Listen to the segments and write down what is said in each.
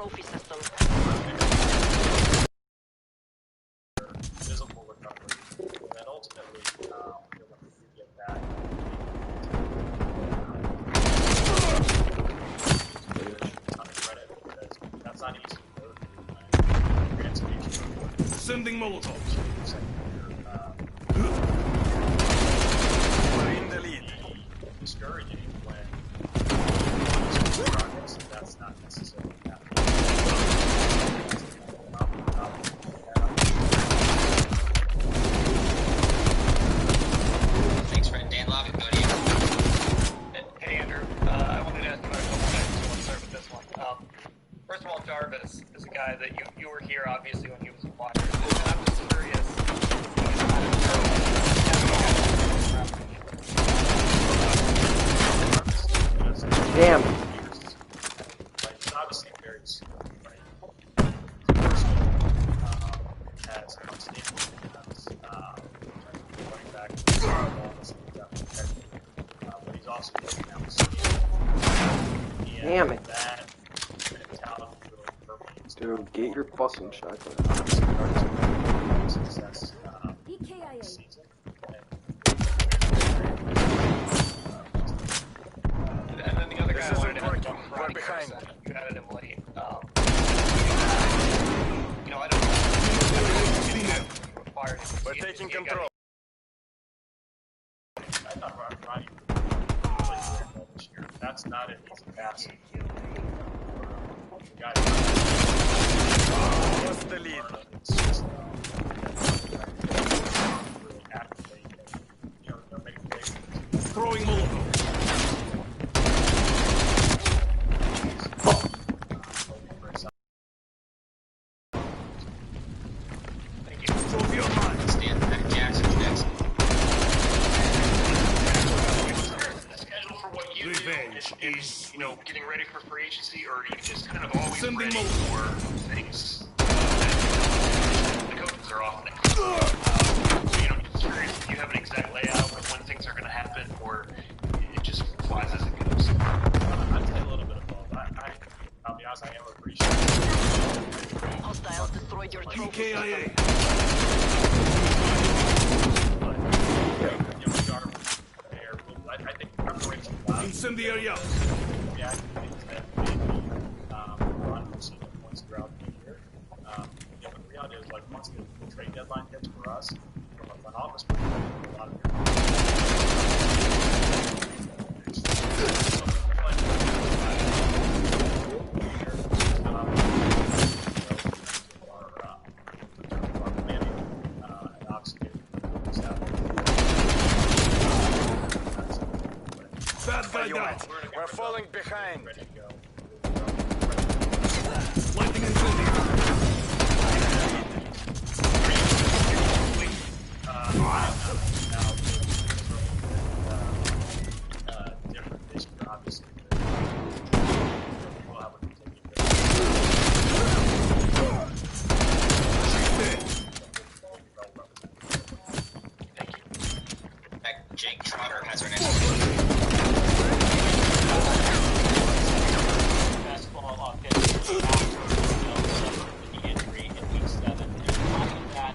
trophy system. Visible recovery. That ultimately, when you get that, a ton of credit because that's not easy to go through. Sending Molotovs. We're in the lead. Discouraging when progress, that's not necessarily happening. Thanks, friend. Dan Lobby, go to you. Hey, Andrew. I wanted to ask you about a couple things. So let's start with this one. First of all, Jarvis is a guy that you were here, obviously, when he was acquired. And I'm just curious. Damn. Like, he's obviously very skilled, right? First of all, has outstanding defense, running back, but he's also looking out the Damn it. That mentality really permeates. Dude, get your fucking shotgun. Success EKIA. season. And then the other guy I wanted to ask working. about We're behind. You added him late. You know, I don't know. Required. We're taking control. I thought Ronnie played very well this year. That's not an easy pass. The guy Lost the lead. really activate and, make plays. Throwing Molotov. Thank you. Trophy online. Stand back. Jackson's next. The schedule for what you Revenge do is, getting ready for free agency, or are you just kind of always Sending ready Molotov. for things? The coaches are off next. Just curious if you have an exact layout of when things are going to happen, or it just flies as it goes. I'd say a little bit of both. I'll be honest, I am appreciative. Hostiles destroyed your trophy system. EKIA. But, I think preparation allows Incendiary out. yeah, I think that maybe Ron will see the points throughout the year. The reality is, like, once the trade deadline hits for us, from a front office perspective, a lot of Bad guy down. We're falling behind. ready to go. Lightning incendiary. Different this year, obviously. We'll have a continued Back. Jake Trotter has our next one. Basketball offense after the injury in week 7. And following that,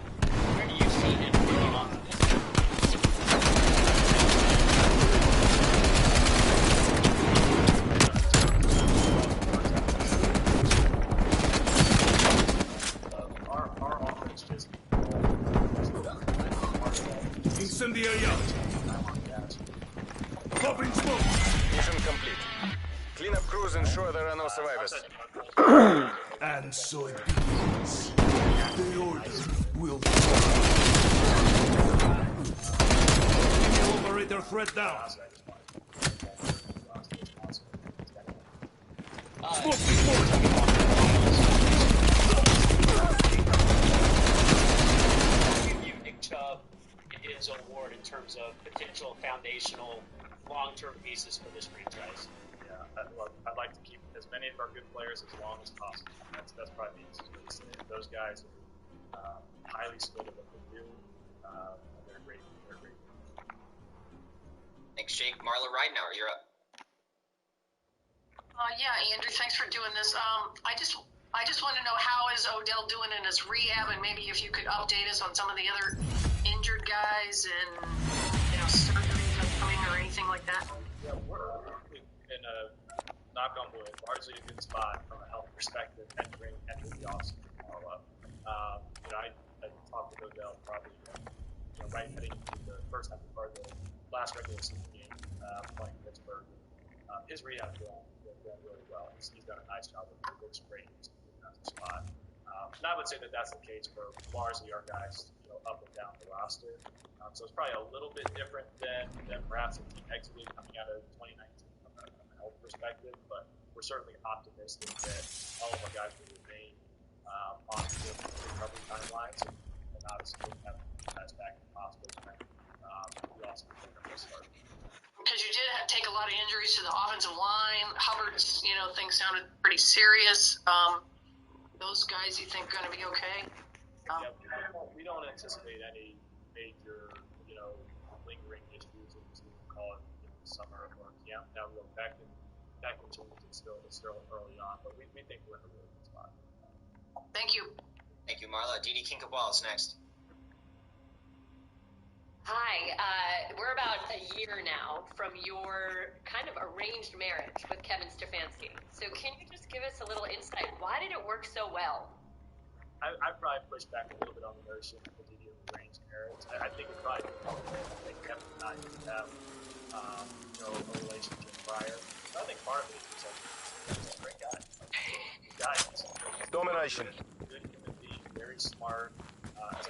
where do you see him moving on to this? our offense just Incendiary out. Covering smoke. Mission complete. Clean up crews, ensure there are no survivors. And so it begins. The order will fall. Enemy operator threat down. Smoke report. You, Nick Chubb, his award in terms of potential foundational long-term pieces for this franchise. Yeah, I'd like to keep as many of our good players as long as possible. That's probably the easiest way to say it. Those guys are highly skilled at what they do. They're great. They're great. Thanks, Jake. Marla Ridenour, you're up. Yeah, Andrew, thanks for doing this. I just I just want to know how is Odell doing in his rehab, and maybe if you could update us on some of the other injured guys and surgeries upcoming or anything like that. Yeah, we're in a knock on wood, largely a good spot from a health perspective entering the offseason tomorrow. I talked with Odell probably right heading into the first half of the last regular season game playing Pittsburgh. His rehab is going really well. He's done a nice job. It looks great. He's in a defensive spot. And I would say that that's the case for largely our guys, up and down the roster. So it's probably a little bit different than perhaps the team exited coming out of 2019 from a health perspective, but we're certainly optimistic that all of our guys will remain on the recovery timelines, and obviously we'll have guys back in the hospital. We also will start. Because you did take a lot of injuries to the offensive line. Hubbard's, things sounded pretty serious. Those guys, you think, going to be okay? Yeah, we don't anticipate any major, lingering issues as we call it in the summer or camp. Now, look, back in June, it's still early on, but we think we're in a really good spot. Thank you. Thank you, Marla. Didi Kinkabwal is next. Hi, we're about a year now from your kind of arranged marriage with Kevin Stefanski. So can you just give us a little insight? Why did it work so well? I probably pushed back a little bit on the notion of the arranged marriage. I think it probably Kevin and I didn't have a relationship prior. But I think part of it is he's a great guy. Domination. Good human being, very smart.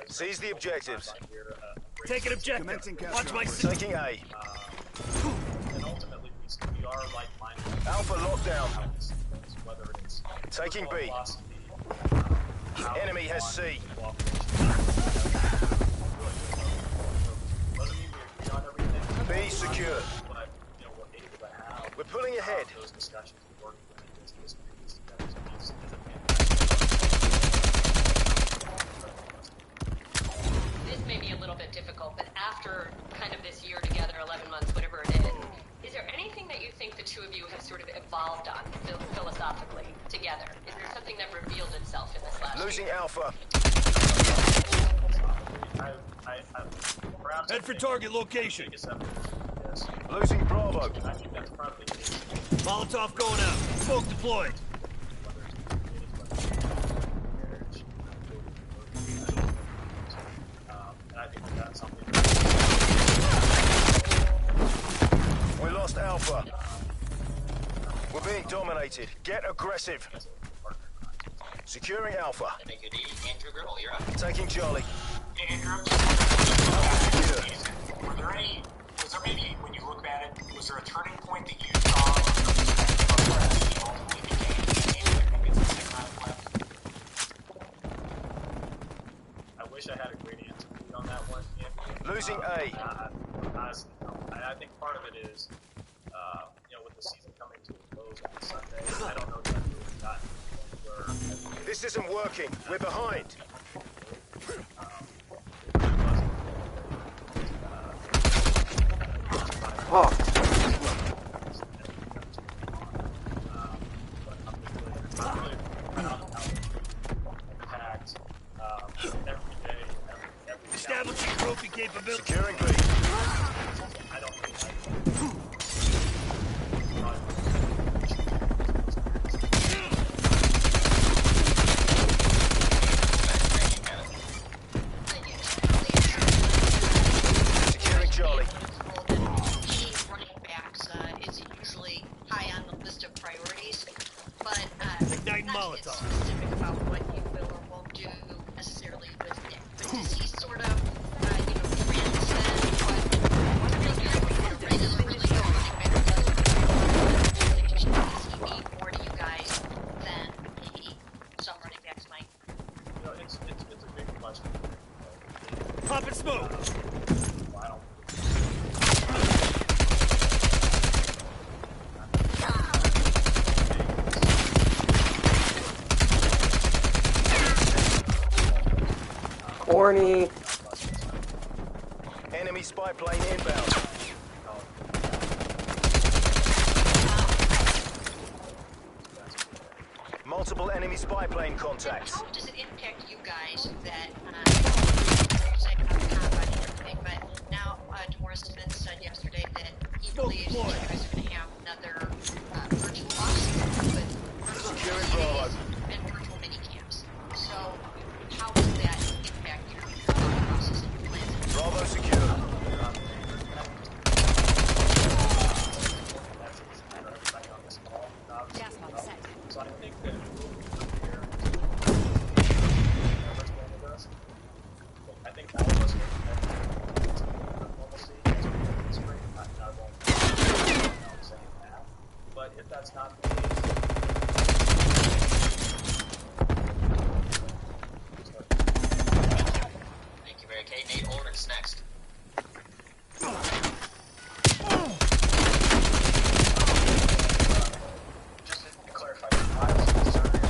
Seize the objectives. Take an objective. Watch my Taking A. And ultimately, we are like-minded. Alpha lockdown. Whether it's Taking B. Enemy has C. B secure. We're pulling ahead. Those discussions work. This may be a little bit difficult, but after kind of this year together, 11 months, whatever it is there anything that you think the two of you have sort of evolved on philosophically together? Is there something that revealed itself in this last Losing year? Alpha. Head for target location. Losing Bravo. I think that's probably Molotov going out. Smoke deployed. And I think that's something. We lost Alpha. We're being dominated. Get aggressive. Securing Alpha. Thank you, Didi. Andrew Gribble, you're up. Taking Charlie. Andrew, was there maybe, when you look at it, was there a turning point that you saw that ultimately became the second round left? I wish I had a great answer for you on that one, Andrew. Losing A. Honestly, no. I think part of it is, with the season coming to a close on Sunday, I don't know exactly what we've gotten where. This isn't working. We're behind. Oh. Establishing trophy capability. Securing B. I don't think Securing Charlie. Running backs is usually high on the list of priorities, but Igniting not to get Molotov. specific about what you will or won't do necessarily with Nick. But does he sort of, transcend what a regular running back does? Does he mean more to you guys than maybe some running backs might? it's a big question. Pop and smoke. Corny. Enemy spy plane inbound. Multiple enemy spy plane contacts. How does it impact you guys that saying about the combat and everything? But now Morris Smith said yesterday that he believes that you guys are going to have another virtual offseason with virtual meetings and virtual mini camps. So how does that impact your process and your plans? Bravo secure. Gas box set. So I think that here, I think all of us are normalcy as we get this spring. I won't say that. But if that's not the case, Thank you, Mary Kay. Nate Ulrich's next. just to clarify, Miles is surgery.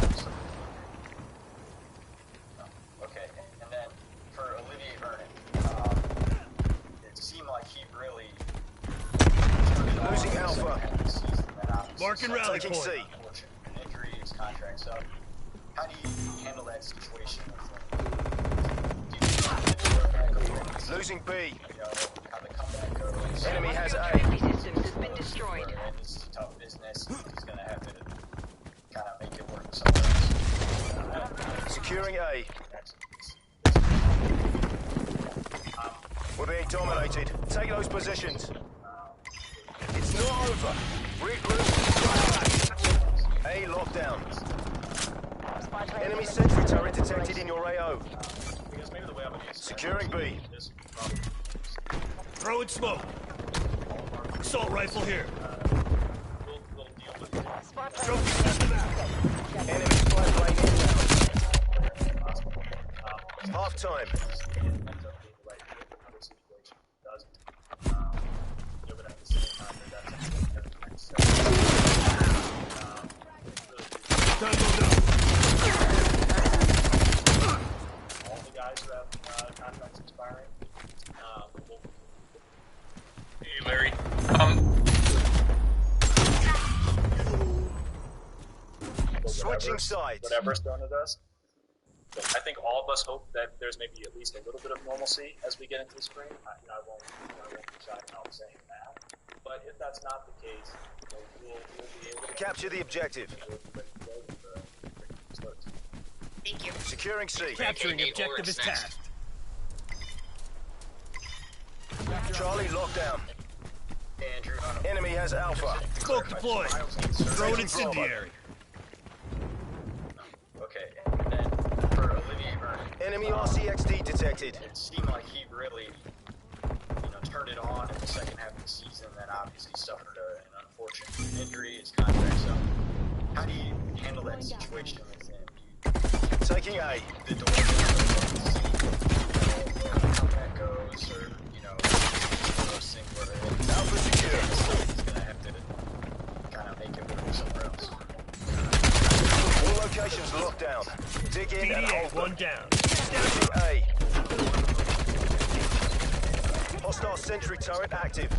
Okay, and then for Olivier Vernon, it seemed like he really Losing Alpha. Marking rally Taking point. C. an injury, his contract. So, how do you handle that situation? Losing B. You know, how the comeback goes. Enemy has Your A. traffic systems has been destroyed. This is tough business. He's gonna have to kind of make it work somewhere else. Securing A. We're being dominated. Take those positions. It's not over. Regroup. A lockdown. Enemy sentry turret detected in your AO. because maybe the way I would use Securing B. this probably Throw in smoke. Assault rifle here. we'll deal with it. Trophy system out. Enemy spy plane inbound. Half time. It ends up being the right fit in other situations. It doesn't. You know, but at the same time, that's something that the next step. Time to go. All the guys who have contracts expiring, will Hey, Larry. Switching sides. whatever's thrown at us. So I think all of us hope that there's maybe at least a little bit of normalcy as we get into the spring. I won't be shy about saying that. But if that's not the case, we'll be able to Capture the objective. Thank you. Securing C. Capturing Nate objective Ulrich's is next. tasked. Charlie lockdown. Andrew, Enemy has Alpha. Smoke deployed. Throw an incendiary. okay, and then for Olivier Vernon, Enemy RCXD detected. it seemed like he really, turned it on in the second half of the season. Then obviously suffered an unfortunate injury, his contract. So, how do you handle that situation with him? Taking A. The door how that goes, or those things where Alpha secure. he's gonna have to kind of make it work somewhere else. All locations locked down. Dig in and DDA, hold one them. down. Taking A. Hostile sentry turret active.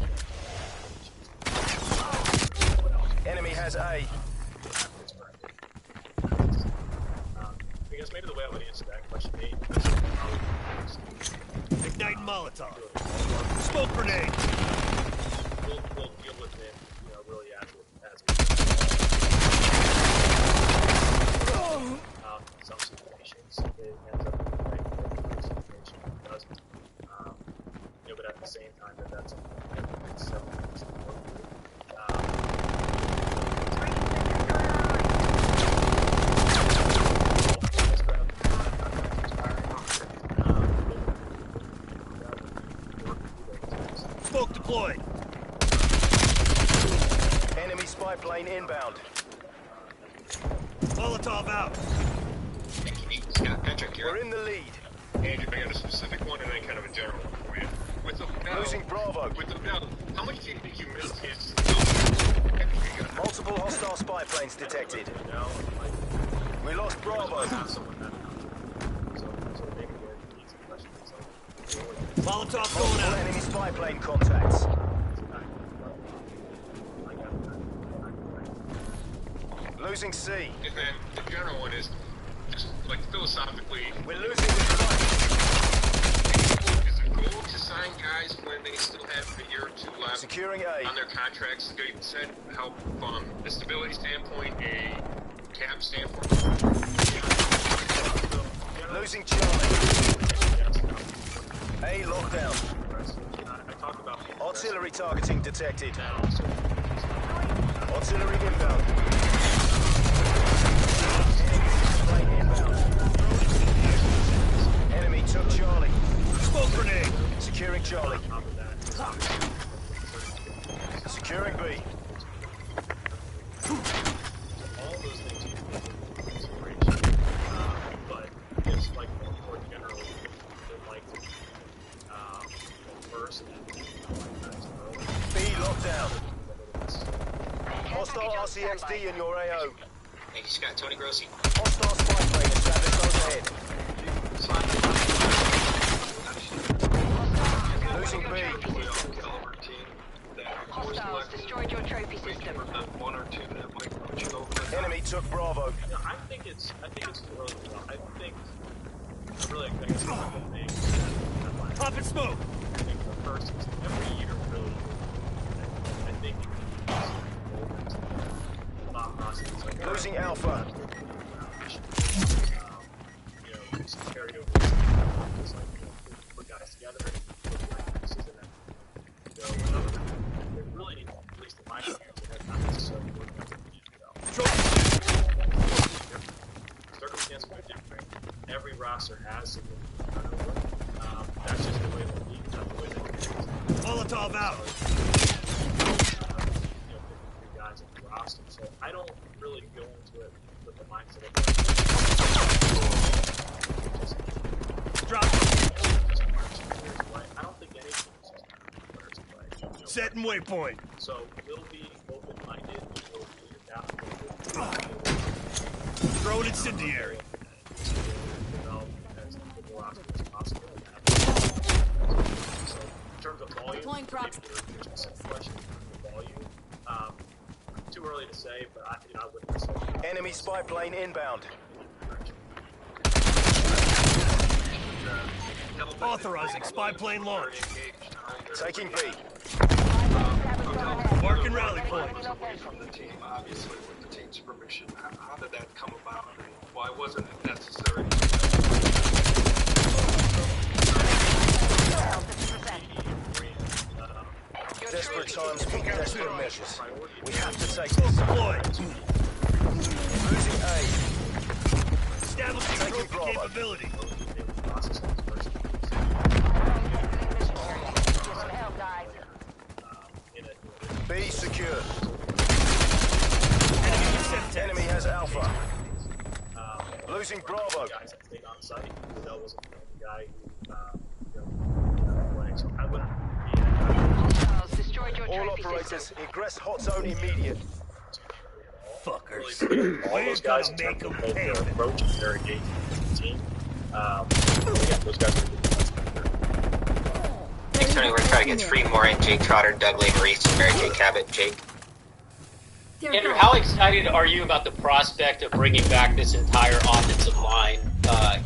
Enemy has A. Because maybe the way I would answer that question, Nate, Igniting Molotov. Smoke grenade. we'll deal with it, really as in some situations, it ends up being the right fit. In other situations, it doesn't. But at the same time, that's something that it's several things to work through. Smoke deployed. Enemy spy plane inbound. Molotov out. Thank you, Nate. Scott Patrick, you're We're up. in the lead. Andrew, I got a specific one and then kind of a general one for you. With the battle, Losing Bravo. with the battle, how much do you think you missed his Multiple hostile spy planes detected. We lost Bravo. Molotov going Multiple out. enemy spy plane contacts. Losing C. And then the general one is just like philosophically. We're losing this fight. Is the goal to sign guys when they still have a year or two left Securing A. on their contracts? You said help from a stability standpoint, a cap standpoint. Losing Charlie. A lockdown. Artillery targeting detected. Artillery inbound. Enemy took Charlie. Smoke grenade. Securing Charlie. Securing B. All those things you can take into consideration. But it's like more generally, they'd like to be first and B lockdown. Hostile RCXD in your AO. Thank you, Scott. Tony Grossi. Hostile spy plane established overhead. Losing B. Hostiles destroyed your trophy system. Enemy took Bravo. I think it's too early to tell. I think really I think it's one of the things Pop and smoke. I think the first is every year really I think thought process like Losing Alpha. you know, just carry over just like put guys together and this is it really at least in my experience that's not necessarily working out what we need to go. Circumstances are different. Every roster has significant turnover. That's just the way the league is, the way that it is. Molotov out. Guys on the roster. So I don't really go into it with the mindset of Drop. I don't think any team is just players play. Setting waypoint. So we'll be open-minded. We'll be adaptable. Throw an incendiary. Develop as the roster as possible. So in terms of volume, maybe there's some question for volume. Too early to say, but I wouldn't say. Enemy spy plane inbound. Authorizing spy plane launch. Taking B. Marking rally point. From the team, obviously, with the team's permission. How did that come about, and why wasn't it necessary? Desperate times mean desperate measures. We have to take Smoke this. deployed. Losing A. Establishing Taking trophy Bravo. capability. B secure. Enemy has Alpha. Losing Bravo. Guys that stayed on site. Odell wasn't the only guy who playing. So I wouldn't be. Hostiles destroyed your All trophy operators, system. ingress hot zone immediate. Fuckers. All those guys in terms of both their approach and their engagement with the team. Yeah, those guys are good. Thanks, Tony. We're going to try to get three more in. Jake Trotter, Doug Lee, Maurice, and Mary Kay Cabot. Jake. Andrew, how excited are you about the prospect of bringing back this entire offensive line,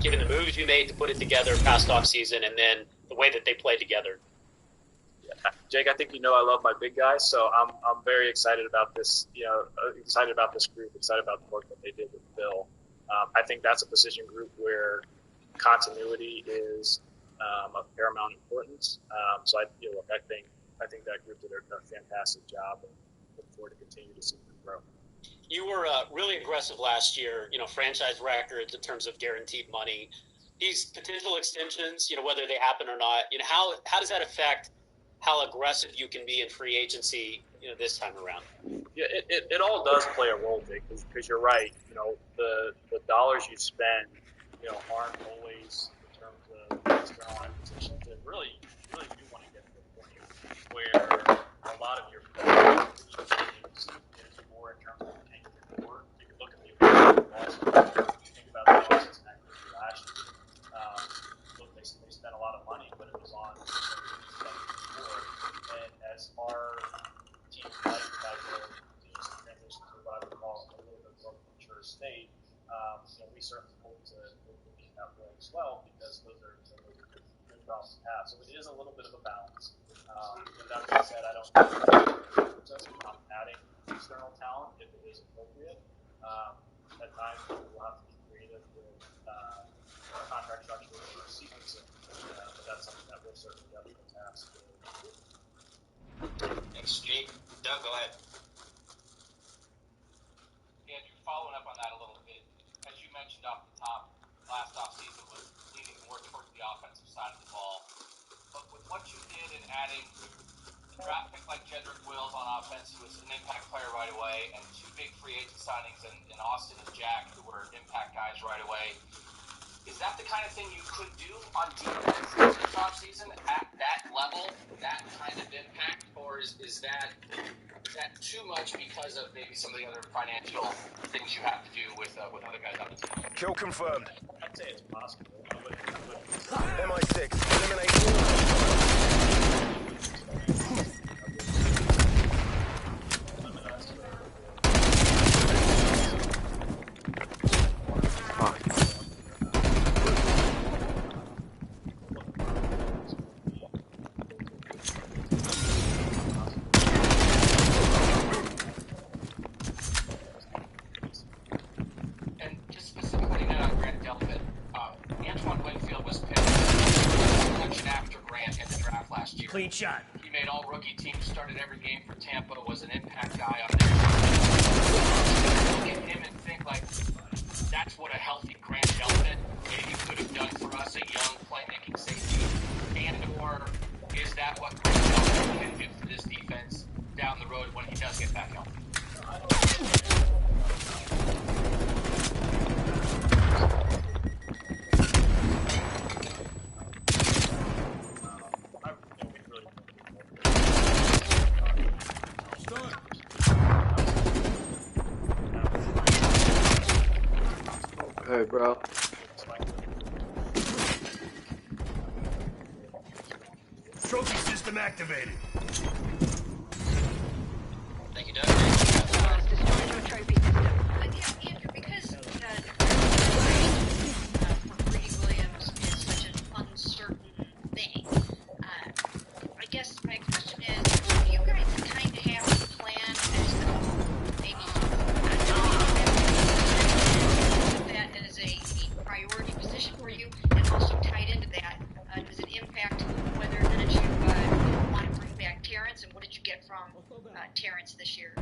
given the moves you made to put it together past offseason and then the way that they play together? Yeah, Jake, I think you know I love my big guys, so I'm very excited about this. Excited about this group, excited about the work that they did with Bill. I think that's a position group where continuity is of paramount importance. So I think that group did a fantastic job, and look forward to continue to see them grow. You were really aggressive last year, franchise records in terms of guaranteed money. These potential extensions, whether they happen or not, how does that affect how aggressive you can be in free agency, this time around? Yeah, it all does play a role, Jake, because you're right. The dollars you spend, aren't always in terms of external acquisitions, and really do want to get to the point where a lot of your teams is more in terms of retaining your core. You can look at the losses. You think about the losses in that group last year. Look, they spent a lot of money, but it was on before. And as our teams like to transition to what I would call a little bit more certainly hope to be that way as well, because those are good problems to have. So it is a little bit of a balance. With that being said, I don't think just not adding external talent if it is appropriate. At times, we'll have to be creative with contract structure or sequencing, but that's something that we're certainly up to the task with. Thanks, Jake. Doug, go ahead. Andrew, following up on that a little bit, as you mentioned off the top, last offseason was leaning more towards the offensive side of the ball. But with what you did in adding a draft pick like Jedrick Wills on offense, who was an impact player right away, and two big free agent signings in Austin and Jack, who were impact guys right away, is that the kind of thing you could do on defense this offseason at that level, that kind of impact, or is that too much because of maybe some of the other financial things you have to do with other guys on the team? Kill confirmed. I'd say it's possible. MI6, eliminate And just specifically on Grant Delpit, Antoine Winfield was picked selection after Grant in the draft last year. Clean shot. He made all rookie teams, started every game for Tampa, was an impact guy on there. Look at him and think like, that's what a healthy Grant Delpit maybe could have done for us, a young playmaking safety. And or is that what Grant Delpit can do for this defense down the road when he does get back healthy? Okay, bro. Trophy system activated. Thank you, Doug. Destroyed your trophy system. Andrew, because for Brady Williams is such an uncertain thing, I guess my question is, do you guys kind of have a plan as to maybe that as a priority position for you? And also tied into that, does it impact whether or not you want to bring back Terrence, and what did you get from Terrence this year?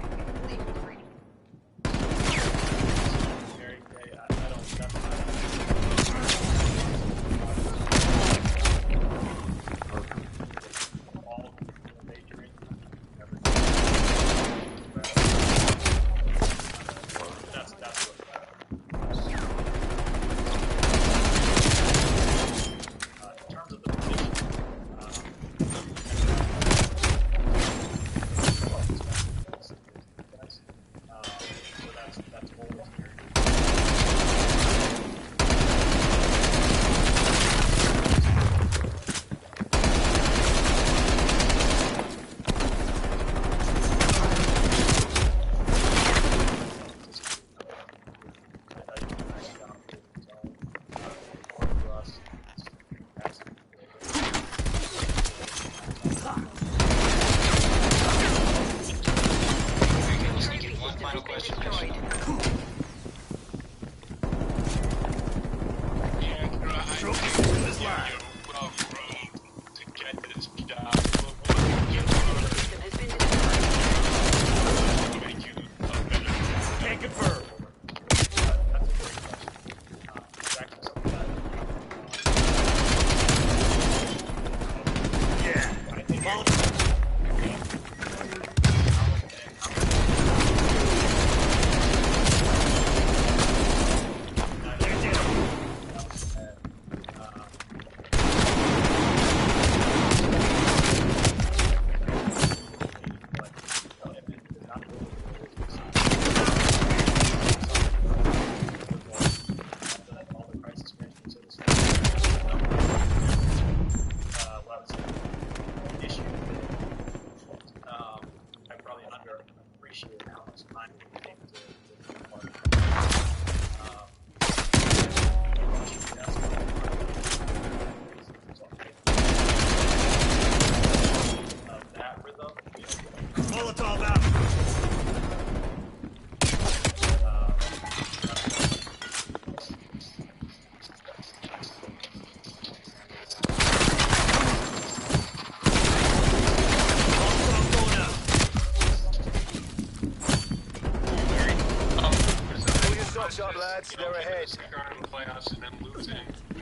up, lads. They're ahead. Cigar in the playoffs and then losing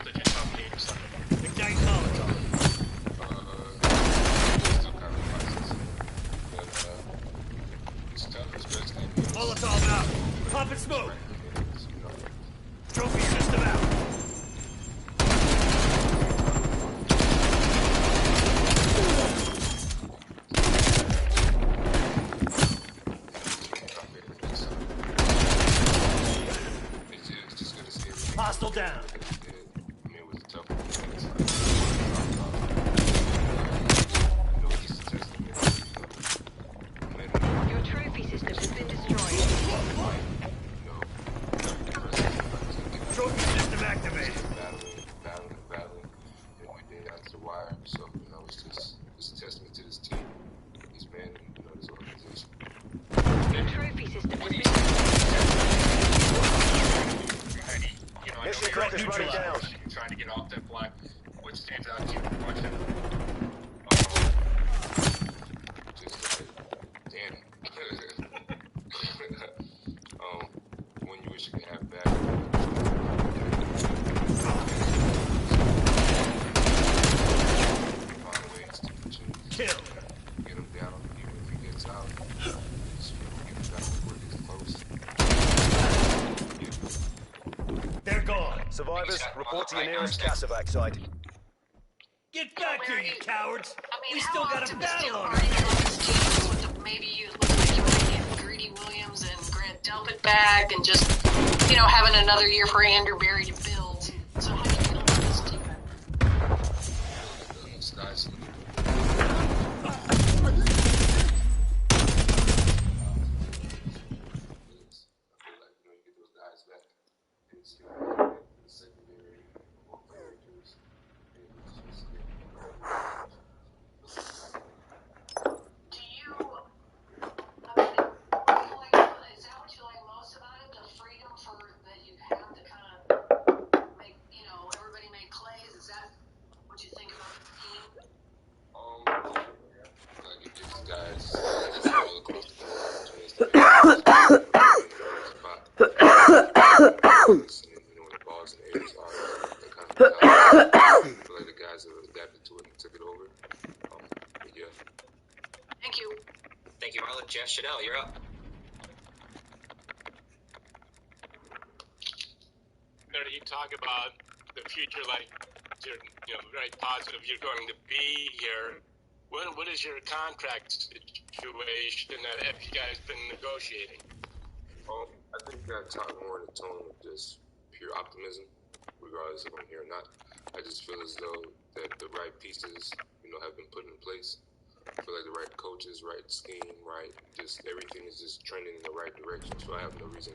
such a tough game Sunday. Ignite Molotov. Still kind of process. But it's tough. It's best game. Molotov out. Pop and smoke. Trophy system out. Hostile down. Your trophy system has been destroyed. Trophy system activated. Battling. And we did down to the wire. So, it's a testament to this team, these men, and, this organization. Your trophy system has been Mission clock is running down. Trying to get off that block. What stands out to you watching? Danny. When you wish you could have back. Find ways to Kill. Get him down, even if he gets out. Just get him back before he gets close. They're gone. Survivors, report to your nearest Casevac site. Get back here, you cowards. I mean, We how still got a optimistic battle on are our you on hands. this team with maybe you look like you might get Greedy Williams and Grant Delpit back and just, having another year for Andrew Berry to build. So how do you feel about this team? Sky's Is that what you like most about it? The freedom that you have to kind of make, everybody make plays? Is that what you think about the team? like it gives guys all across the board when the balls in the air is hard, that kind of mentality. I feel like the guys have adapted to it and took it over. But yeah. Thank you. Thank you, Marlon. Jeff Chanel, you're up. You talk about the future like you're very positive you're going to be here. What is your contract situation that have you guys been negotiating? I think I talk more in the tone of just pure optimism, regardless if I'm here or not. I just feel as though that the right pieces, have been put in place. I feel like the right coaches, right scheme, right, just everything is just trending in the right direction. So I have no reason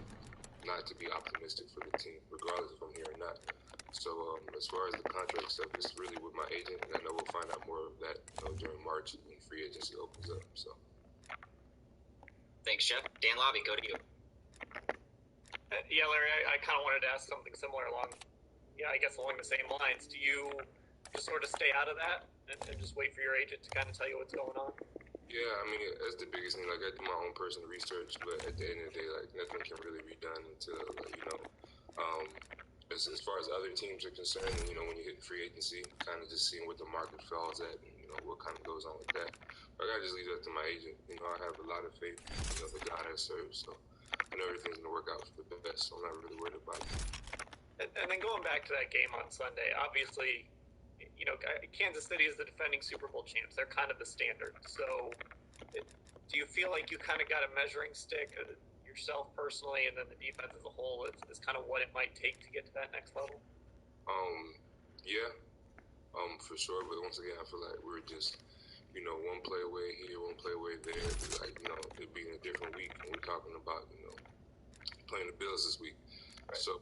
not to be optimistic for the team, regardless if I'm here or not. So as far as the contract stuff, it's really with my agent, and I know we'll find out more of that during March when free agency opens up. So. Thanks, Jeff. Dan Lobby, go to you. Yeah, Larry, I kind of wanted to ask something similar along the same lines. Do you just sort of stay out of that and just wait for your agent to kind of tell you what's going on? Yeah, I mean, that's the biggest thing. Like, I do my own personal research, but at the end of the day, like, nothing can really be done until, as far as other teams are concerned, and, when you hit free agency, kind of just seeing what the market falls at and, what kind of goes on with that. But I got to just leave that to my agent. I have a lot of faith, the God I serve, so I know everything's going to work out for the best, so I'm not really worried about it. And then going back to that game on Sunday, obviously, Kansas City is the defending Super Bowl champs. They're kind of the standard. So do you feel like you kind of got a measuring stick yourself personally, and then the defense as a whole is kind of what it might take to get to that next level? Yeah, for sure. But once again, I feel like we're just, one play away here, one play away there. Like, it being a different week, and we're talking about, playing the Bills this week. Right. So,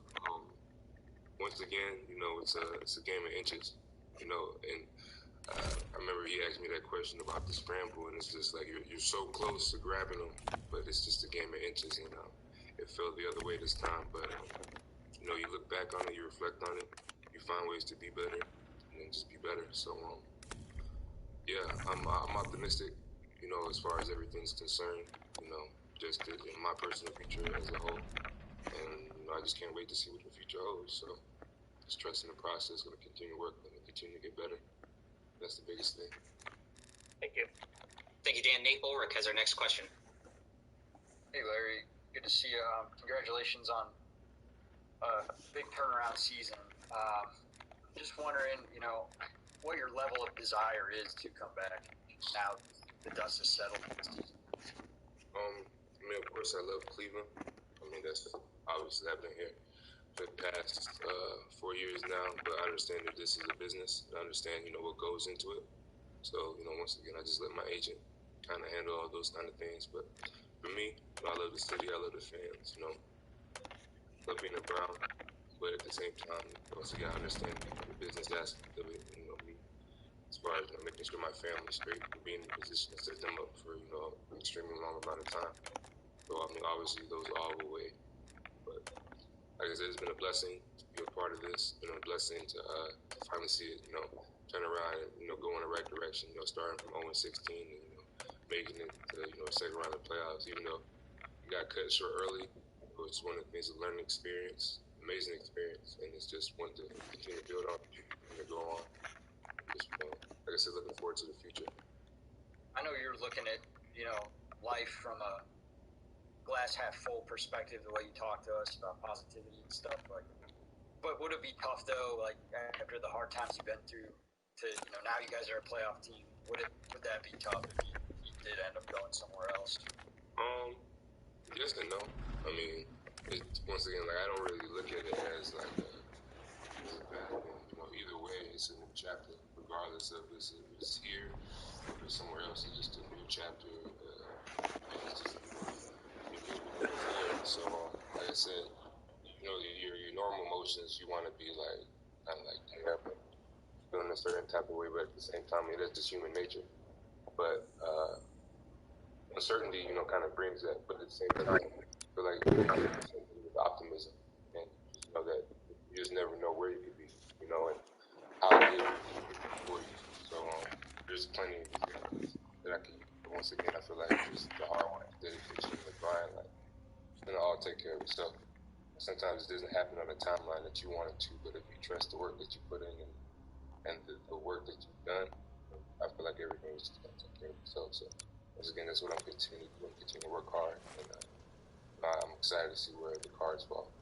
once again, it's a game of inches, and I remember he asked me that question about the scramble, and it's just like you're so close to grabbing them, but it's just a game of inches. It felt the other way this time, but you look back on it, you reflect on it, you find ways to be better, and then just be better. So yeah, I'm optimistic, as far as everything's concerned, just in my personal future as a whole, and I just can't wait to see what the future holds. So just trusting the process, going to continue working and continue to get better. That's the biggest thing. Thank you. Thank you, Dan. Nate Ulrich has our next question. Hey, Larry. Good to see you. Congratulations on a big turnaround season. Just wondering, what your level of desire is to come back now the dust has settled in the season. Of course, I love Cleveland. That's obviously I've been here for the past 4 years now, but I understand that this is a business. I understand, what goes into it. So, once again, I just let my agent kind of handle all those kind of things. But for me, I love the city. I love the fans. Love being a Brown. But at the same time, once again, I understand the business aspect of it. Me, as far as making sure my family's straight and being in a position to set them up for an extremely long amount of time. So obviously those are all the way. But like I said, it's been a blessing to be a part of this. It's been a blessing to finally see it, turn around and go in the right direction. Starting from 0-16 and making it to second round of playoffs. Even though you got cut short early, it was one of the things, a learning experience, amazing experience, and it's just one to continue to build on and to go on. Just, like I said, looking forward to the future. I know you're looking at life from a glass half full perspective, the way you talk to us about positivity and stuff. But would it be tough though, after the hard times you've been through, to now you guys are a playoff team? Would that be tough if you did end up going somewhere else? Yes and no. Once again, I don't really look at it as a bad thing. Either way, it's a new chapter, regardless of if it's here or if it's somewhere else. It's just a new chapter. It's just so, like I said, your normal emotions, you want to be kind of damn, feeling a certain type of way, but at the same time, that's just human nature. But uncertainty, kind of brings that. But at the same time, I feel like with optimism, and just know that you just never know where you could be, and how it is for you. So there's plenty of examples that I can use. But once again, I feel like just the hard work, the dedication, and the grind, it's gonna all take care of itself. Sometimes it doesn't happen on the timeline that you want it to, but if you trust the work that you put in and the work that you've done, I feel like everything is just gonna take care of itself. So once again, that's what I'm continuing to do. I'm continuing to work hard, and I'm excited to see where the cards fall.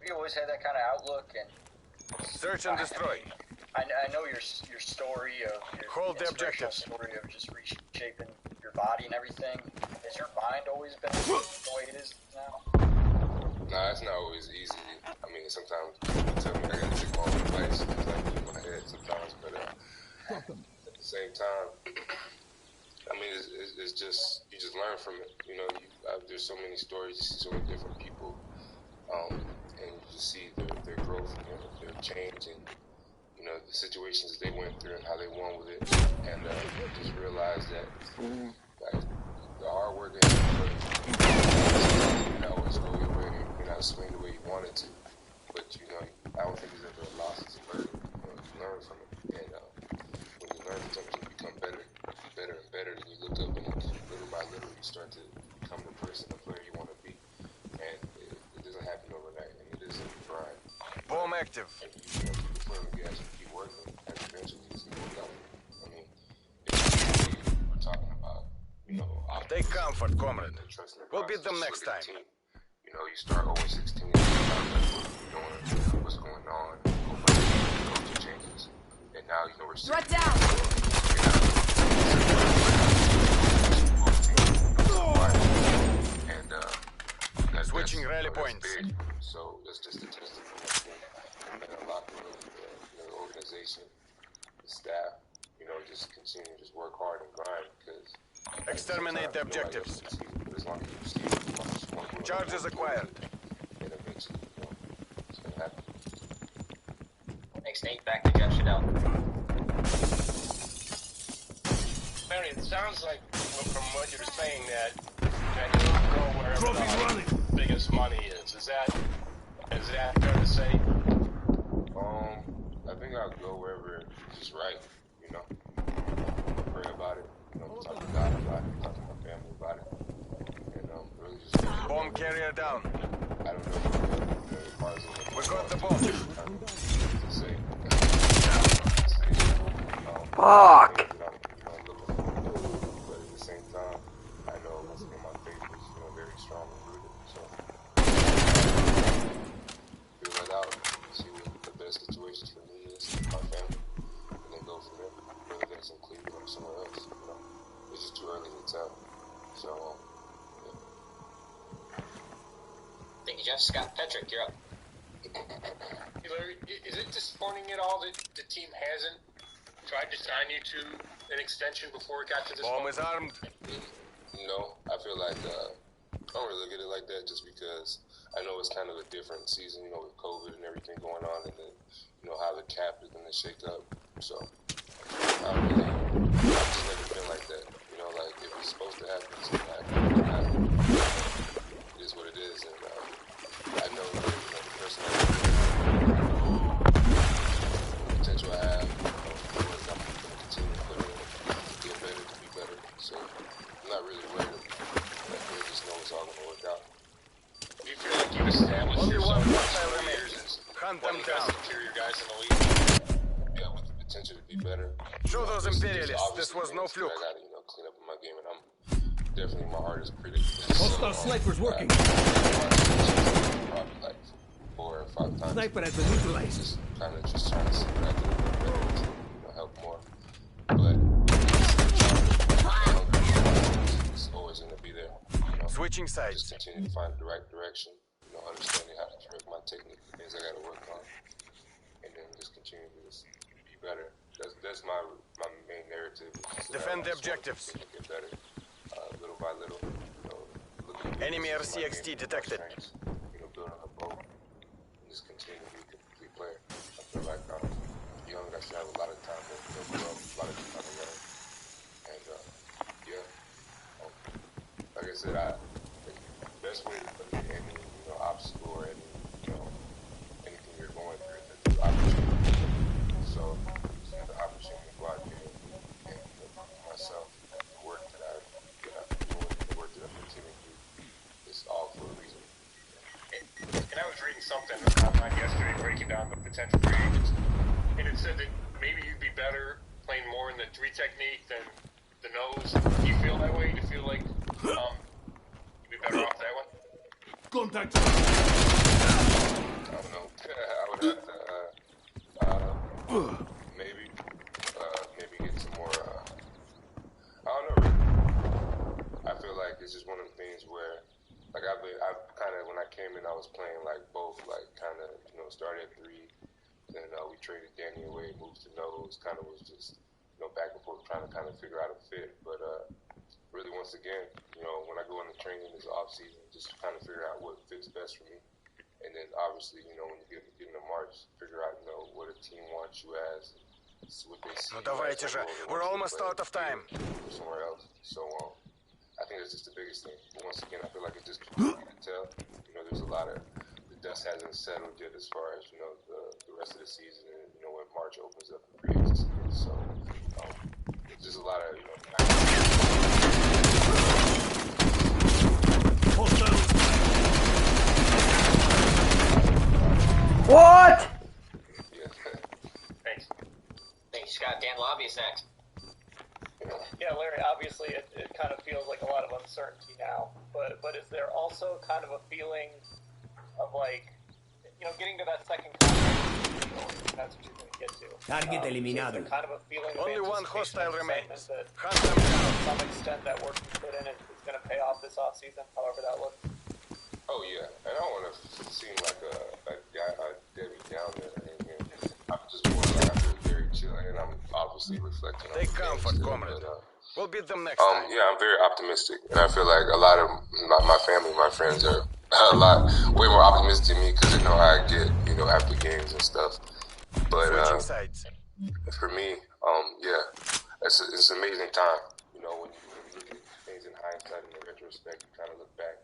We always had that kind of outlook, and search and destroy. I know your story of hold the objectives. Story of just reshaping your body and everything. Has your mind always been the way it is now? Nah, it's not always easy. Sometimes people tell me I got to take my own advice. It's in my head sometimes, but at the same time, it's just you just learn from it. There's so many stories, you see so many different people, and you just see their growth and their change, and the situations they went through and how they won with it, and just realize that the hard work and not always go your way, may not swing the way you want it to, but I don't think there's ever a loss. It's a learning. You learn from it, and when you learn from something, you become better and better, and you look up, and little by little, you start to become the person, the player you want to be, and it doesn't happen overnight, and it is a grind. Bomb active. And you keep the foot on the gas, you keep working, and eventually it's going to work out. We're talking about, take comfort, comrade. We'll beat them next time. You start 0-16, what's going on, coaching changes, and now we're seeing. Threat down. And switching rally points. Big. So that's just a testament and a lot of the organization, the staff, just continue to just work hard and grind because exterminate the objectives. As long as you see charges acquired. And eventually, it's gonna happen. Thanks, Nate. Back to Jeff Shadell. Barry, it sounds like from what you're saying that you go wherever the biggest money is. Is that fair to say? I think I'll go wherever it's just right. Pray about it. Talk to God about it. Talk to my family about it. And really just bomb carrier down. I don't know. got the bomb. Fuck! But at the same time, I know once again my faith is, very strong and rooted. So figure that out, see what the best situations for me is, my family, and then go from there. Whether that's in Cleveland or somewhere else, it's just too early to tell. So, yeah. Thank you, Jeff. Scott Petrick, you're up. Hey, Larry, is it disappointing at all that the team hasn't tried to sign you to an extension before it got to this Bomb point? is armed. No, I feel like I don't really look at it like that just because I know it's kind of a different season, with COVID and everything going on, and then, how the cap is going to shake up. So, I've just never been like that. Like if it's supposed to happen, it's going to happen. It is what it is, and I know that, the person potential I have, I'm going to continue to put in to get better, to be better. So I'm not really worried. I just know it's all going to work out. Do you feel like you've established Only yourself one for hostile 4 years remains. as Hunt one them of the best down. interior guys in the league? Yeah, with the potential to be better. Show those There's imperialists this obviously was no things that fluke. I got to, clean up in my game, and I'm definitely my hardest critic. Hostile snipers working. Probably like 4 or 5 times. Sniper has been neutralized. Just trying to see what I can do better to, help more. But it's always going to be there. Switching sides. Just continue to find the right direction. Understanding how to correct my technique, things I got to work on, and then just continue to just be better. That's my main narrative. Defend the objectives. Get better, little by little. Enemy RCXD detected. Building a boat, and just continue to be a complete player. I feel like I'm young. I should have a lot of time to grow up, a lot of time to learn, and like I said, the best way to put any obstacle or any anything you're going through is the opportunity. So the opportunity to go out there and myself, the work that I'm doing, the work that I'm continuing to do, is all for a reason. And I was reading something online yesterday breaking down the potential free agents, and it said that maybe you'd be better playing more in the 3 technique than the nose. Do you feel that way? Do you feel like you'd be better off that way? Contact. I don't know. I would have to maybe get some more. I don't know. I feel like it's just one of the things where, like, I've kind of, when I came in, I was playing like both, like kind of started at 3, then we traded Danny away, moved to nose, kind of was just back and forth trying to kind of figure out a fit, but really once again, when I go into training this off season, just trying to figure out what fits best for me. And then obviously, when you get into March, figure out, what a team wants you as, what they see. Давайте же. We're almost out of time. Somewhere else. So I think that's just the biggest thing. But once again, I feel like it's just too early to tell. There's a lot of, the dust hasn't settled yet as far as, the rest of the season and, when March opens up for free agency. So it's just a lot of, What? Thanks. Thanks, Scott. Dan Lobby's next. Yeah, Larry, obviously it kind of feels like a lot of uncertainty now, but is there also kind of a feeling of like, getting to that second contract, that's what you're going to get to. Target eliminado. So kind of a feeling Only of one hostile remains. that Hunt them down. to some extent that work you put in is going to pay off this offseason, however that looks. Oh yeah, and I don't want to seem like a Debbie Downer. I'm just more like I feel very chill, and I'm obviously reflecting on Take the comfort, still, comrade. but, We'll beat them next time. yeah, I'm very optimistic, and I feel like a lot of my family, my friends are way more optimistic than me because they know how I get, after games and stuff. But for me, it's an amazing time. When you look at things in hindsight and in retrospect, you kind of look back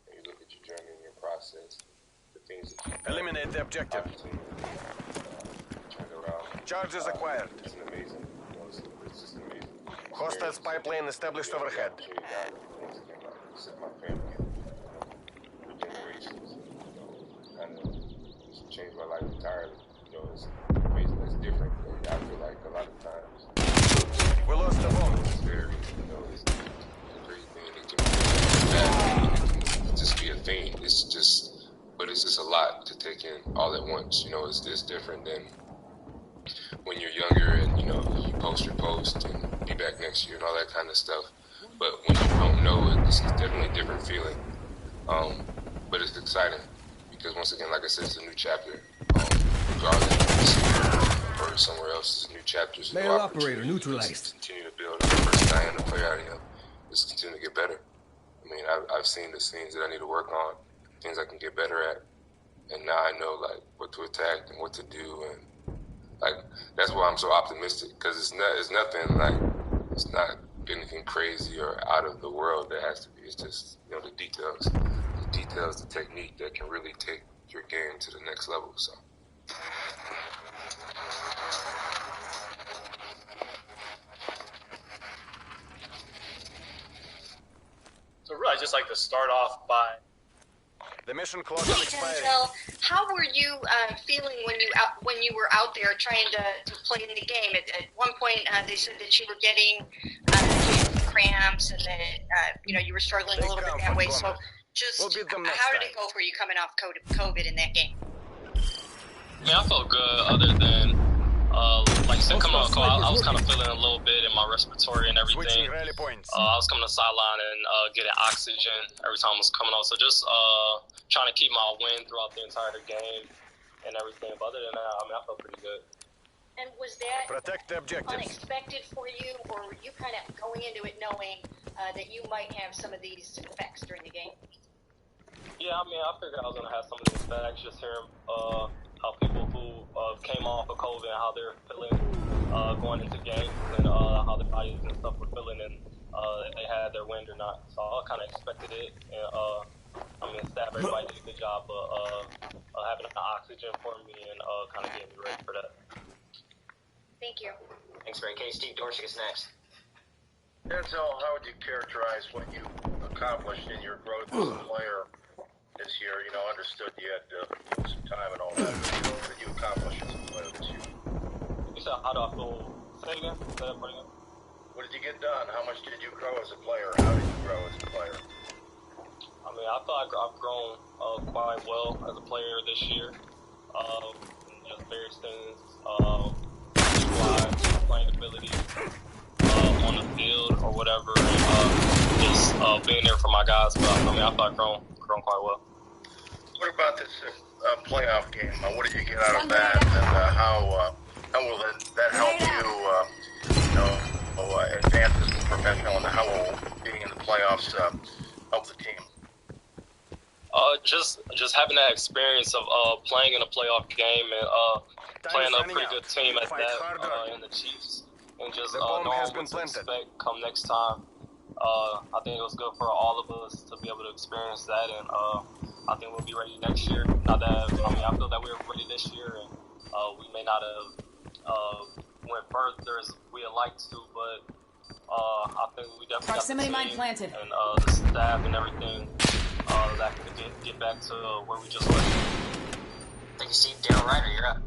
and you look at your journey and your process, the things that you eliminate the objective. Turned around. Charges acquired. It's an amazing. It's just amazing. Hostile spy plane established overhead. My family, for generations, kind of changed my life entirely. You know, it's amazing. It's different. I feel like a lot of times. We lost the ball. It's very, you know, it's a great thing. It can be bad. It can just be a thing. It's just, but it's just a lot to take in all at once. You know, it's different than when you're younger and, you know, you post your post and be back next year and all that kind of stuff. But when you don't know it, it's definitely a different feeling. But it's exciting because, once again, like I said, it's a new chapter. Regardless of this year or somewhere else, it's a new chapter. It's a new Male opportunity. operator neutralized. Continue to build. The person I am, the player I am, is continue to get better. I mean, I've seen the things that I need to work on, things I can get better at, and now I know like what to attack and what to do, and like that's why I'm so optimistic, because it's nothing like, it's not anything crazy or out of the world that has to be. It's just, you know, the details, the technique that can really take your game to the next level. So. So really, I'd just like to start off by. The mission clock is expiring. Denzel, how were you feeling when you were out there trying to play in the game? At one point, they said that you were getting cramps and that you were struggling a little bit that way. So, just how did it go for you coming off COVID in that game? Yeah, I felt good. Other than like I said, coming off, I was kind of feeling a little bit in my respiratory and everything. I was coming to the sideline and getting oxygen every time I was coming off. So just trying to keep my wind throughout the entire game and everything. But other than that, I mean, I felt pretty good. And was that protect the objectives unexpected for you, or were you kind of going into it knowing that you might have some of these effects during the game? Yeah, I mean, I figured I was going to have some of these effects, just hearing how people who came off of COVID and how they're feeling going into games, and how their bodies and stuff were feeling, and if they had their wind or not. So I kind of expected it, and I mean, staff, everybody did a good job of having the oxygen for me and kind of getting me ready for that. Thank you. Thanks, Frank. Okay, Steve Dorsick is next. Denzel, how would you characterize what you accomplished in your growth as a player this year? You know, understood you had some time and all that. But what did you accomplish as a player this year? You said, how do I feel? Say it again. Say that part again. What did you get done? How much did you grow as a player? How did you grow as a player? I mean, I feel like I've grown quite well as a player this year. Just various things, playing ability on the field or whatever, and just being there for my guys. But I mean, I feel like I've grown quite well. What about this playoff game? What did you get out of that, and how will that help you, advance as a professional, and how will being in the playoffs help the team? Just having that experience of playing in a playoff game and playing a pretty good team at that in the Chiefs, and just knowing what to expect come next time. I think it was good for all of us to be able to experience that, and I think we'll be ready next year. Not that, I mean, I feel that we were ready this year, and we may not have went further as we would like to, but I think we definitely Proximity got the mine team planted. and the staff and everything that can get back to where we just were. Thank you, Steve. Daryl Ryder, you're up.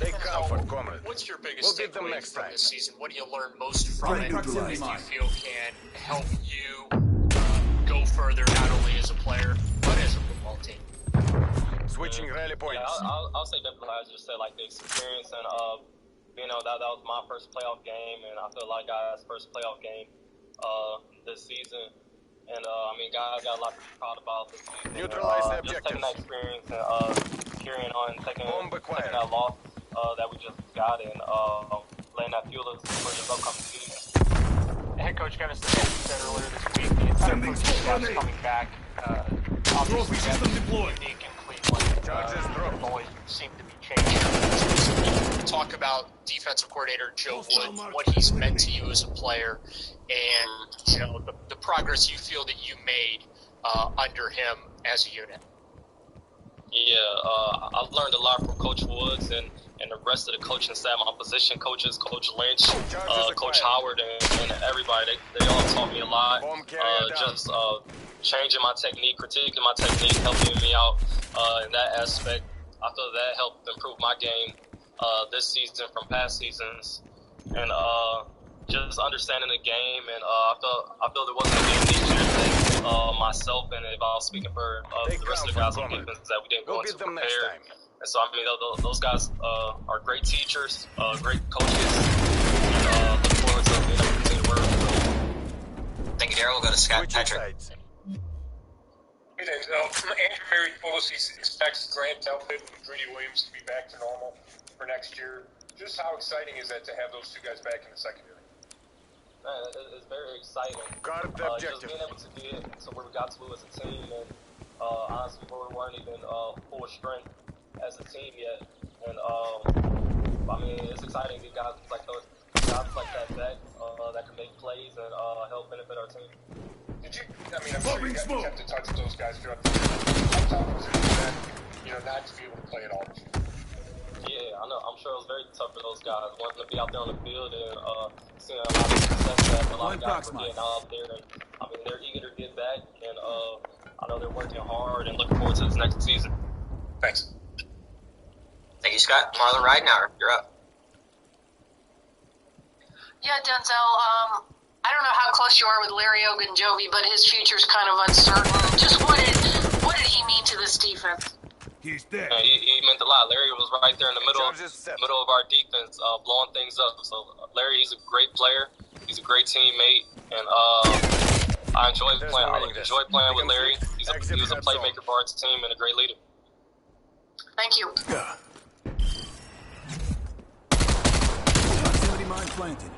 Take comfort, comrade. What's your biggest takeaway from this season? What do you learn most from Friendly it? proximity That mine. you feel can help you go further, not only as a player, but as a football team? Switching rally points. Yeah, I'll say definitely. I just said like the experience and that was my first playoff game, and I feel like guys' first playoff game this season. And I mean, guys got a lot to be proud about this season. Neutralize the just taking objectives. that experience and carrying on and taking that loss that we just got and letting that fuel us for this upcoming season. Head coach Kevin Stefanski said earlier this week the entire coaching staff's coming back. Obviously, that's unique in Cleveland. Always seem to be changing. Talk about defensive coordinator Joe Wood, what he's meant to you as a player, and the progress you feel that you made under him as a unit. Yeah, I've learned a lot from Coach Woods, and and the rest of the coaching staff, my position coaches, Coach Lynch, Coach Howard, and everybody, they all taught me a lot. Just changing my technique, critiquing my technique, helping me out in that aspect. I feel that helped improve my game this season from past seasons, and just understanding the game. And I feel there wasn't a game this year that myself, and if I was speaking for the rest of the guys on defense, that we didn't go into prepared. And so, I mean, those guys are great teachers, great coaches, and look forward to being able to continue to work. Thank you, Daryl. We'll go to Scott Patrick. Andrew Berry told us he expects Grant Delpit and Grady Williams to be back to normal for next year. Just how exciting is that to have those two guys back in the secondary? Man, it's very exciting. Just being able to get to where we got to as a team, and honestly, we weren't even full strength as a team yet. And I mean, it's exciting to get guys like that back that can make plays and help benefit our team. Did you? I mean, I'm sure you kept in touch with those guys throughout the year. How tough was it for them, not to be able to play at all this year? Yeah, I know. I'm sure it was very tough for those guys wanting to be out there on the field and seeing a lot of success that a lot of guys were getting out there. And I mean, they're eager to get back, and I know they're working hard and looking forward to this next season. Thanks. Thank you, Scott. Marlon Ridenour, you're up. Yeah, Denzel, I don't know how close you are with Larry Ogunjobi, but his future's kind of uncertain. Just what did he mean to this defense? He's dead. He meant a lot. Larry was right there in the middle of our defense, blowing things up. So Larry, he's a great player. He's a great teammate, and I enjoy playing with Larry. He was a playmaker for our team and a great leader. Thank you. Proximity mine planted.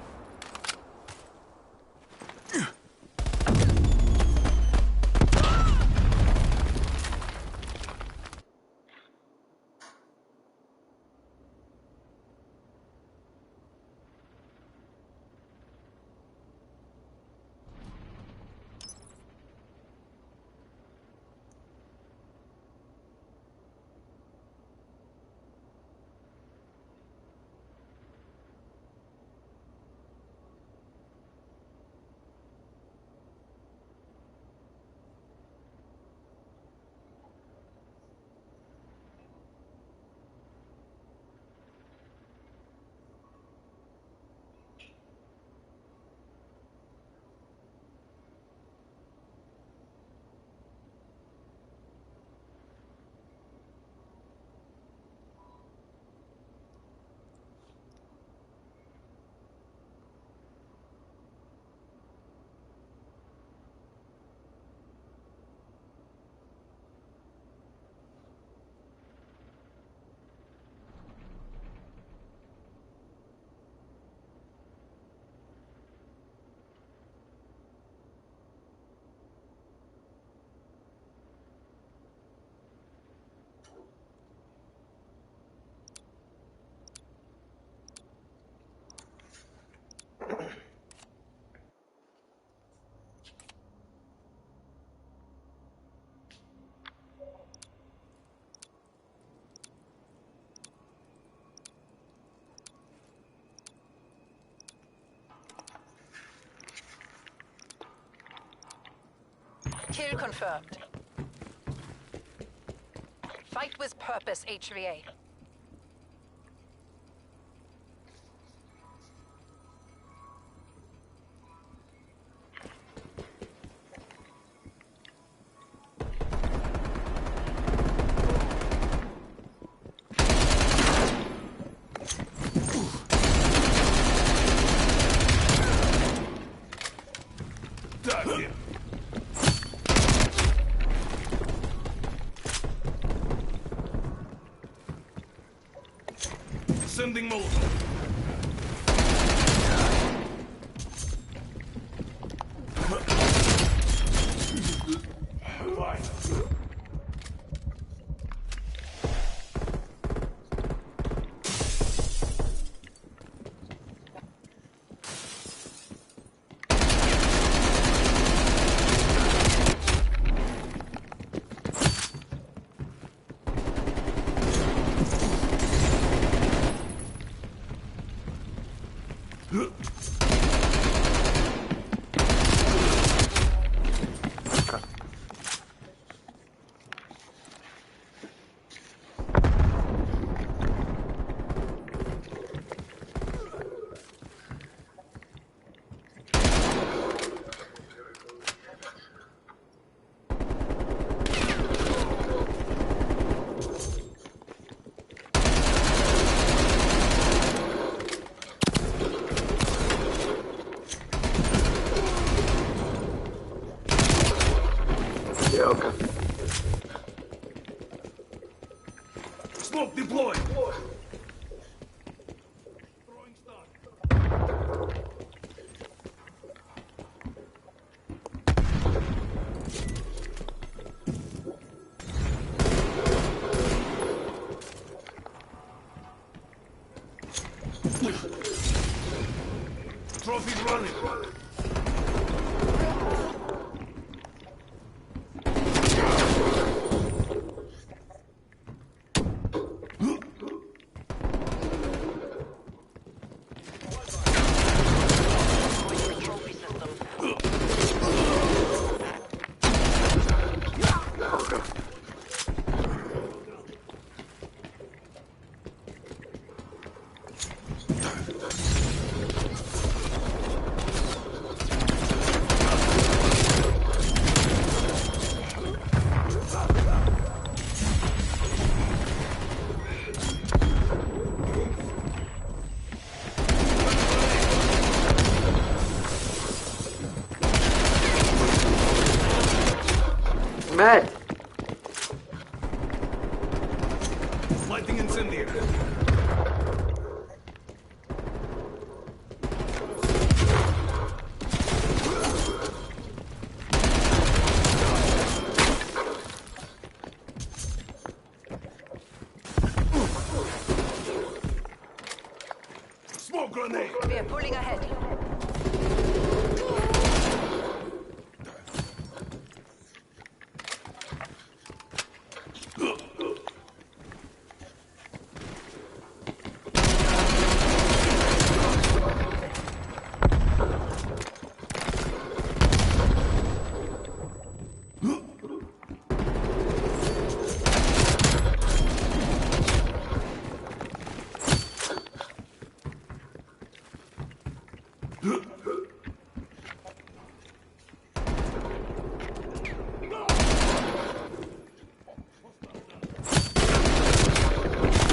Kill confirmed. Fight with purpose, HVA. Sending Molotov. Yeah, okay. Smoke deployed. Trophy's running. Matt! Lighting incendiary. Smoke grenade! We are pulling ahead.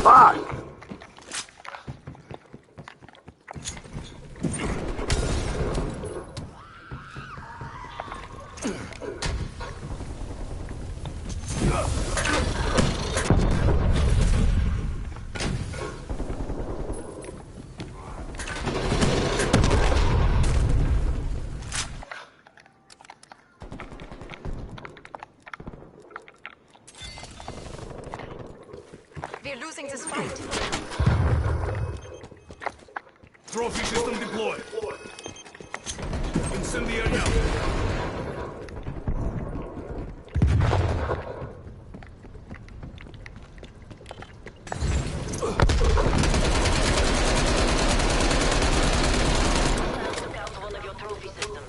Fuck! We're losing this fight. Trophy system deployed. Incendiary out. Took out one of your trophy systems.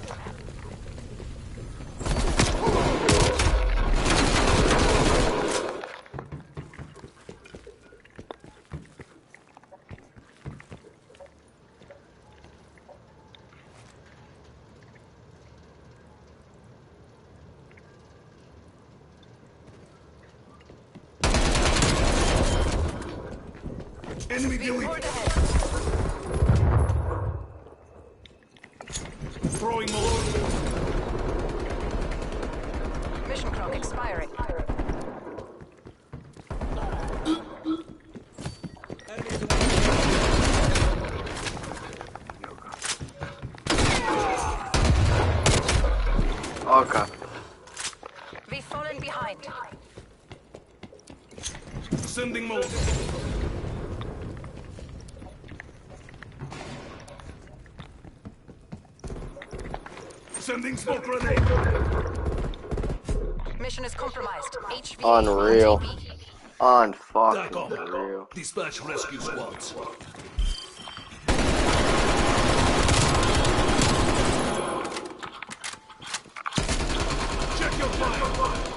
Enemy deleted. Throwing Molotov. Mission clock expiring. Okay. We've fallen behind. Sending Molotov. Sending smoke grenade. Mission is compromised. HV Unreal. on Unfucking real. Dispatch rescue squads. Check your fire.